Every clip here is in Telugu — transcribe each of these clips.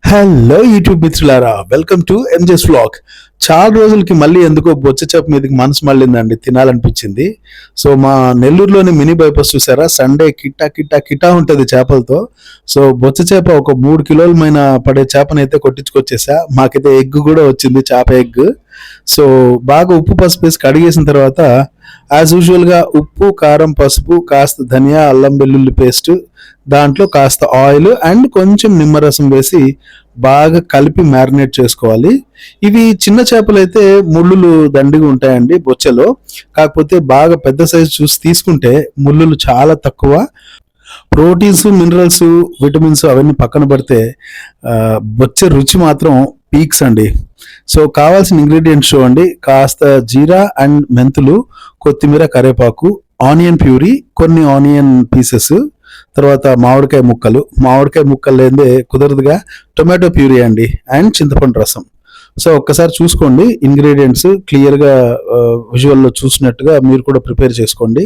హలో యూట్యూబ్ మిత్రులారా, వెల్కమ్ టు ఎంజెస్ వ్లాగ్. చాలా రోజులకి మళ్ళీ ఎందుకో బొచ్చ చేప మీదకి మనసు మళ్ళిందండి, తినాలనిపించింది. సో మా నెల్లూరులోని మినీ బైపాస్ చూసారా, సండే కిటా కిటా కిటా ఉంటుంది చేపలతో. సో బొచ్చ చేప ఒక 3 కిలోల పడే చేపనైతే కొట్టించుకొచ్చేసా. మాకైతే ఎగ్ కూడా వచ్చింది, చేప ఎగ్. సో బాగా ఉప్పు పసుపు వేసి కడిగేసిన తర్వాత యాజ్ యూజువల్గా ఉప్పు కారం పసుపు కాస్త ధనియా అల్లం వెల్లుల్లి పేస్ట్, దాంట్లో కాస్త ఆయిల్ అండ్ కొంచెం నిమ్మరసం వేసి బాగా కలిపి మ్యారినేట్ చేసుకోవాలి. ఇవి చిన్న చేపలు అయితే ముళ్ళులు దండిగా ఉంటాయండి బొచ్చెలో. కాకపోతే బాగా పెద్ద సైజు చూసి తీసుకుంటే ముళ్ళులు చాలా తక్కువ. ప్రోటీన్స్ మినరల్స్ విటమిన్స్ అవన్నీ పక్కన పడితే బొచ్చె రుచి మాత్రం పీక్స్ అండి. సో కావాల్సిన ఇంగ్రీడియంట్స్ చూడండి: కాస్త జీరా అండ్ మెంతులు, కొత్తిమీర, కరివేపాకు, ఆనియన్ ప్యూరీ, కొన్ని ఆనియన్ పీసెస్, తర్వాత మామిడికాయ ముక్కలు లేదే కుదరదుగా, టొమాటో ప్యూరీ అండి, అండ్ చింతపండు రసం. సో ఒక్కసారి చూసుకోండి, ఇంగ్రీడియంట్స్ క్లియర్గా విజువల్లో చూసినట్టుగా మీరు కూడా ప్రిపేర్ చేసుకోండి.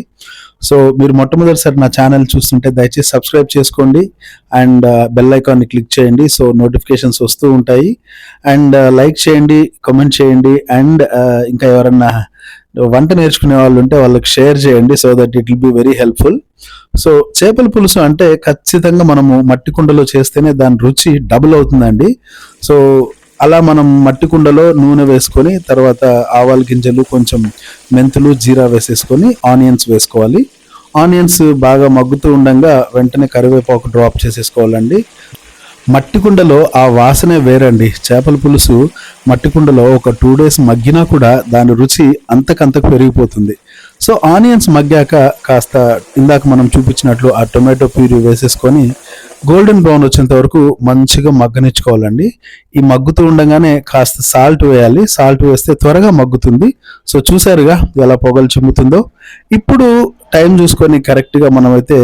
సో మీరు మొట్టమొదటిసారి నా ఛానల్ చూస్తుంటే దయచేసి సబ్స్క్రైబ్ చేసుకోండి అండ్ బెల్ ఐకాన్ని క్లిక్ చేయండి. సో నోటిఫికేషన్స్ వస్తూ ఉంటాయి. అండ్ లైక్ చేయండి, కామెంట్ చేయండి, అండ్ ఇంకా ఎవరన్నా వంట నేర్చుకునే వాళ్ళు ఉంటే వాళ్ళకి షేర్ చేయండి. So that it will be very helpful. So చేపల పులుసు అంటే ఖచ్చితంగా మనము మట్టి కుండలో చేస్తేనే దాని రుచి డబుల్ అవుతుందండి. సో అలా మనం మట్టి కుండలో నూనె వేసుకొని, తర్వాత ఆవాల గింజలు, కొంచెం మెంతులు, జీరా వేసేసుకొని ఆనియన్స్ వేసుకోవాలి. ఆనియన్స్ బాగా మగ్గుతూ ఉండగా వెంటనే కరివేపాకు డ్రాప్ చేసేసుకోవాలండి. మట్టి కుండలో ఆ వాసనే వేరండి. చేపల పులుసు మట్టి కుండలో ఒక 2 days మగ్గినా కూడా దాని రుచి అంతకంతకు పెరిగిపోతుంది. సో ఆనియన్స్ మగ్గాక కాస్త ఇందాక మనం చూపించినట్లు ఆ టొమాటో ప్యూరీ వేసేసుకొని గోల్డెన్ బ్రౌన్ వచ్చేంత వరకు మంచిగా మగ్గనిచ్చుకోవాలండి. ఈ మగ్గుతూ ఉండగానే కాస్త సాల్ట్ వేయాలి. సాల్ట్ వేస్తే త్వరగా మగ్గుతుంది. సో చూసారుగా ఎలా పొగలు చిమ్ముతుందో. ఇప్పుడు టైం చూసుకొని కరెక్ట్గా మనమైతే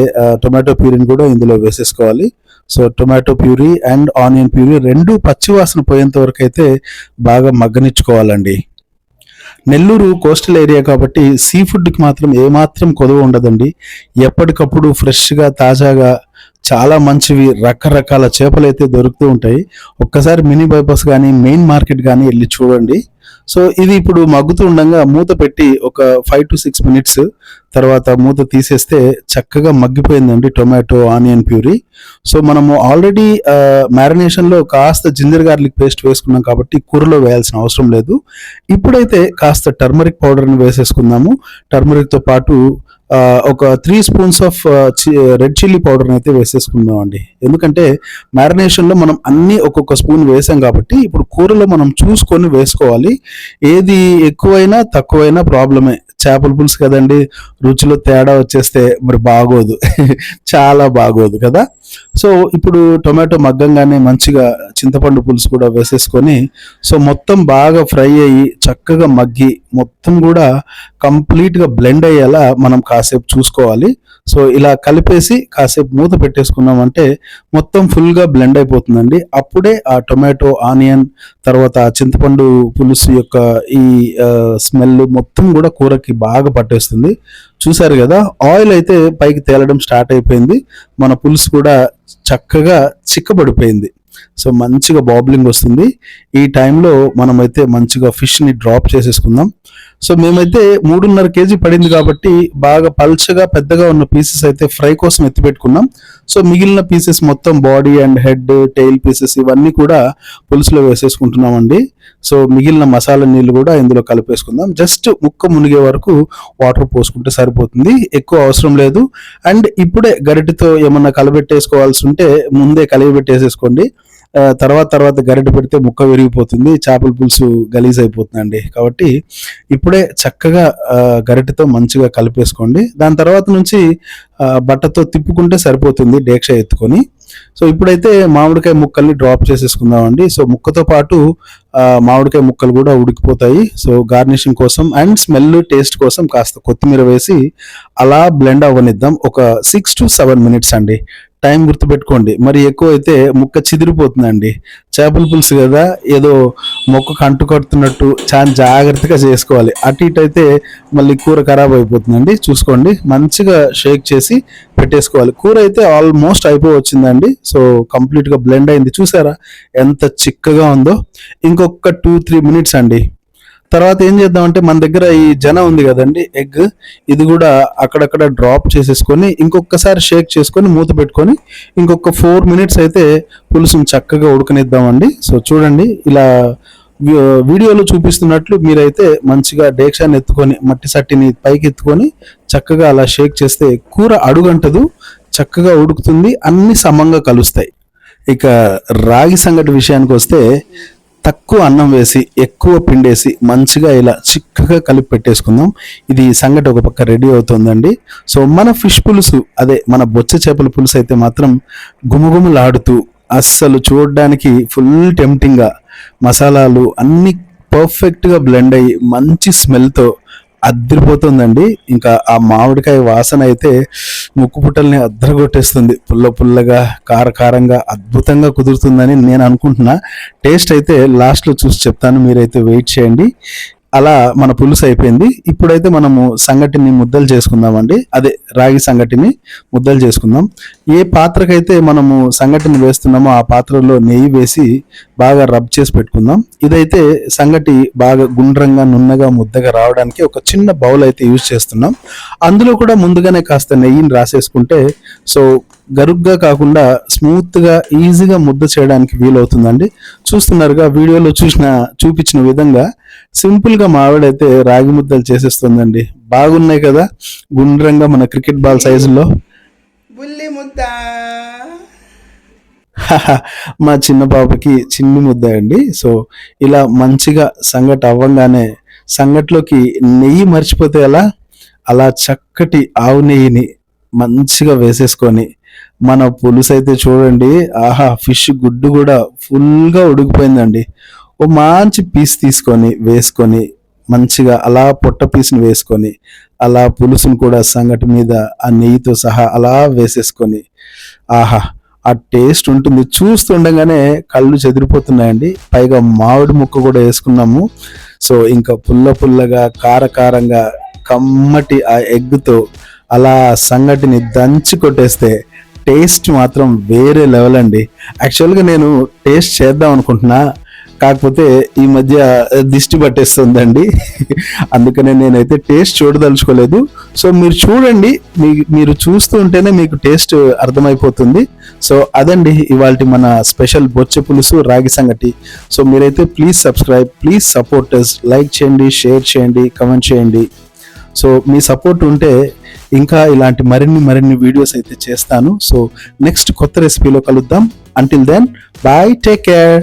టొమాటో ప్యూరీని కూడా ఇందులో వేసేసుకోవాలి. So tomato puree and onion puree రెండు పచ్చివాసన పోయేంత వరకు అయితే బాగా మగ్గనిచ్చుకోవాలండి. నెల్లూరు కోస్టల్ ఏరియా కాబట్టి సీ ఫుడ్కి మాత్రం ఏమాత్రం కొదవ ఉండదండి. ఎప్పటికప్పుడు ఫ్రెష్గా తాజాగా చాలా మంచివి రకరకాల చేపలు అయితే దొరుకుతూ ఉంటాయి. ఒక్కసారి మినీ బైపాస్ కానీ మెయిన్ మార్కెట్ కానీ వెళ్ళి చూడండి. సో ఇది ఇప్పుడు మగ్గుతూ ఉండగా మూత పెట్టి ఒక 5 to 6 minutes తర్వాత మూత తీసేస్తే చక్కగా మగ్గిపోయిందండి టొమాటో ఆనియన్ ప్యూరీ. సో మనము ఆల్రెడీ మ్యారినేషన్లో కాస్త జింజర్ గార్లిక్ పేస్ట్ వేసుకున్నాం కాబట్టి కూరలో వేయాల్సిన అవసరం లేదు. ఇప్పుడైతే కాస్త టర్మరిక్ పౌడర్ని వేసేసుకుందాము. టర్మరిక్తో పాటు ఒక 3 spoons ఆఫ్ రెడ్ చిల్లీ పౌడర్ని అయితే వేసేసుకుందాం అండి. ఎందుకంటే మ్యారినేషన్లో మనం అన్నీ ఒక్కొక్క స్పూన్ వేసాం కాబట్టి ఇప్పుడు కూరలో మనం చూసుకొని వేసుకోవాలి. ఏది ఎక్కువైనా తక్కువైనా ప్రాబ్లమే. చేపల పులుసు కదండి, రుచిలో తేడా వచ్చేస్తే మరి బాగోదు, చాలా బాగోదు కదా. సో ఇప్పుడు టొమాటో మగ్గంగానే మంచిగా చింతపండు పులుసు కూడా వేసేసుకొని, సో మొత్తం బాగా ఫ్రై అయ్యి చక్కగా మగ్గి మొత్తం కూడా కంప్లీట్గా బ్లెండ్ అయ్యేలా మనం కాసేపు చూసుకోవాలి. సో ఇలా కలిపేసి కాసేపు మూత పెట్టేసుకున్నామంటే మొత్తం ఫుల్గా బ్లెండ్ అయిపోతుందండి. అప్పుడే ఆ టొమాటో ఆనియన్ తర్వాత ఆ చింతపండు పులుసు యొక్క ఈ స్మెల్ మొత్తం కూడా కూరకి బాగా పట్టేస్తుంది. చూసారు కదా, ఆయిల్ అయితే పైకి తేలడం స్టార్ట్ అయిపోయింది. మన పులుసు కూడా చక్కగా చిక్కబడిపోయింది. సో మంచిగా బాబ్లింగ్ వస్తుంది. ఈ టైంలో మనమైతే మంచిగా ఫిష్ని డ్రాప్ చేసేసుకుందాం. సో మేమైతే 3.5 kg పడింది కాబట్టి బాగా పల్చగా పెద్దగా ఉన్న పీసెస్ అయితే ఫ్రై కోసం ఎత్తిపెట్టుకున్నాం. సో మిగిలిన పీసెస్ మొత్తం body and head tail pieces ఇవన్నీ కూడా పులుసులో వేసేసుకుంటున్నామండి. సో మిగిలిన మసాలా నీళ్ళు కూడా ఇందులో కలిపేసుకుందాం. జస్ట్ ముక్క మునిగే వరకు వాటర్ పోసుకుంటే సరిపోతుంది, ఎక్కువ అవసరం లేదు. అండ్ ఇప్పుడే గరిటెతో ఏమన్నా కలబెట్టేసుకోవాల్సి ఉంటే ముందే కలియబెట్టేసేసుకోండి. తర్వాత గరిటె పెడితే ముక్క విరిగిపోతుంది, చేపల పులుసు గలీజ్ అయిపోతుందండి. కాబట్టి ఇప్పుడే చక్కగా గరిటెతో మంచిగా కలిపేసుకోండి. దాని తర్వాత నుంచి బట్టతో తిప్పుకుంటే సరిపోతుంది డేక్ష ఎత్తుకొని. సో ఇప్పుడైతే మామిడికాయ ముక్కల్ని డ్రాప్ చేసేసుకుందామండి. సో ముక్కతో పాటు మామిడికాయ ముక్కలు కూడా ఉడికిపోతాయి. సో గార్నిషింగ్ కోసం అండ్ స్మెల్ టేస్ట్ కోసం కాస్త కొత్తిమీర వేసి అలా బ్లెండ్ అవ్వనిద్దాం. ఒక 6 to 7 minutes అండి. టైం గుర్తుపెట్టుకోండి. మరి ఎక్కువ అయితే ముక్క చిదిరిపోతుందండి. చేపల పులుసు కదా, ఏదో మొక్కకు అంటుకడుతున్నట్టు చాలా జాగ్రత్తగా చేసుకోవాలి. అటు ఇటు అయితే మళ్ళీ కూర ఖరాబ్ అయిపోతుందండి. చూసుకోండి, మంచిగా షేక్ చేసి పెట్టేసుకోవాలి. కూర అయితే ఆల్మోస్ట్ అయిపోవచ్చిందండి. సో కంప్లీట్గా బ్లెండ్ అయింది. చూసారా ఎంత చిక్కగా ఉందో. ఇంకొక 2-3 మినిట్స్ అండి. తర్వాత ఏం చేద్దామంటే, మన దగ్గర ఈ జన ఉంది కదండి, ఎగ్, ఇది కూడా అక్కడక్కడ డ్రాప్ చేసేసుకొని ఇంకొకసారి షేక్ చేసుకొని మూత పెట్టుకొని ఇంకొక 4 మినిట్స్ అయితే పులుసుని చక్కగా ఉడకనిద్దామండి. సో చూడండి, ఇలా వీడియోలో చూపిస్తున్నట్లు మీరైతే మంచిగా డేక్షాన్ని ఎత్తుకొని మట్టి సట్టిని పైకి ఎత్తుకొని చక్కగా అలా షేక్ చేస్తే కూర అడుగంటదు, చక్కగా ఉడుకుతుంది, అన్ని సమంగా కలుస్తాయి. ఇక రాగి సంగటి విషయానికి వస్తే, తక్కువ అన్నం వేసి ఎక్కువ పిండేసి మంచిగా ఇలా చిక్కగా కలిపి పెట్టేసుకుందాం. ఇది సంగటి ఒక పక్క రెడీ అవుతుందండి. సో మన ఫిష్ పులుసు, అదే మన బొచ్చ చేపల పులుసు అయితే మాత్రం గుమగుమలాడుతూ అస్సలు చూడడానికి ఫుల్ టెంప్టింగ్గా, మసాలాలు అన్ని పర్ఫెక్ట్గా బ్లెండ్ అయ్యి మంచి స్మెల్తో అద్దరిపోతుందండి. ఇంకా ఆ మామిడికాయ వాసన అయితే ముక్కు పుట్టల్ని అద్దరగొట్టేస్తుంది. పుల్ల పుల్లగా, కారంగా అద్భుతంగా కుదురుతుందని నేను అనుకుంటున్నా. టేస్ట్ అయితే లాస్ట్లో చూసి చెప్తాను, మీరైతే వెయిట్ చేయండి. అలా మన పులుసు అయిపోయింది. ఇప్పుడైతే మనము సంగటిని ముద్దలు చేసుకుందామండి. అదే రాగి సంగటిని ముద్దలు చేసుకుందాం. ఏ పాత్రకైతే మనము సంగటిని వేస్తున్నామో ఆ పాత్రలో నెయ్యి వేసి బాగా రబ్ చేసి పెట్టుకుందాం. ఇదైతే సంగటి బాగా గుండ్రంగా, నున్నగా, ముద్దగా రావడానికి ఒక చిన్న బౌల్ అయితే యూజ్ చేస్తున్నాం. అందులో కూడా ముందుగానే కాస్త నెయ్యిని రాసేసుకుంటే సో గరుగ్గా కాకుండా స్మూత్గా, ఈజీగా ముద్ద చేయడానికి వీలవుతుందండి. చూస్తున్నారుగా, వీడియోలో చూపించిన విధంగా సింపుల్గా మా ఆవిడైతే రాగి ముద్దలు చేసేస్తుందండి. బాగున్నాయి కదా, గుండ్రంగా మన క్రికెట్ బాల్ సైజులో. బుల్లి ముద్ద. మా చిన్న పాపకి చిన్ని ముద్ద అండి. సో ఇలా మంచిగా సంగటి అవ్వంగానే సంగట్లోకి నెయ్యి మర్చిపోతే అలా చక్కటి ఆవు నెయ్యిని మంచిగా వేసేసుకొని మన పులుసు అయితే చూడండి, ఆహా, ఫిష్ గుడ్డు కూడా ఫుల్గా ఉడికిపోయిందండి. ఓ మంచి పీస్ తీసుకొని వేసుకొని మంచిగా అలా పొట్ట పీస్ని వేసుకొని అలా పులుసును కూడా సంగటి మీద ఆ నెయ్యితో సహా అలా వేసేసుకొని, ఆహా, ఆ టేస్ట్ ఉంటుంది. చూస్తుండగానే కళ్ళు చెదిరిపోతున్నాయండి. పైగా మామిడి ముక్క కూడా వేసుకున్నాము. సో ఇంకా పుల్లగా, కారంగా, కమ్మటి ఆ ఎగ్తో అలా సంగటిని దంచి కొట్టేస్తే టేస్ట్ మాత్రం వేరే లెవెల్ అండి. యాక్చువల్గా నేను టేస్ట్ చేద్దాం అనుకుంటున్నా, కాకపోతే ఈ మధ్య దిష్టి పట్టేస్తుందండి. అందుకనే నేనైతే టేస్ట్ చూడదలుచుకోలేదు. సో మీరు చూడండి, మీరు చూస్తూ ఉంటేనే మీకు టేస్ట్ అర్థమైపోతుంది. సో అదండి ఇవాల్టి మన స్పెషల్ బొచ్చ పులుసు రాగి సంగటి. సో మీరైతే please subscribe, please support us, like చేయండి, షేర్ చేయండి, కమెంట్ చేయండి. సో మీ సపోర్ట్ ఉంటే ఇంకా ఇలాంటి మరిన్ని వీడియోస్ అయితే చేస్తాను. సో నెక్స్ట్ కొత్త రెసిపీలో కలుద్దాం. Until then, bye, take care.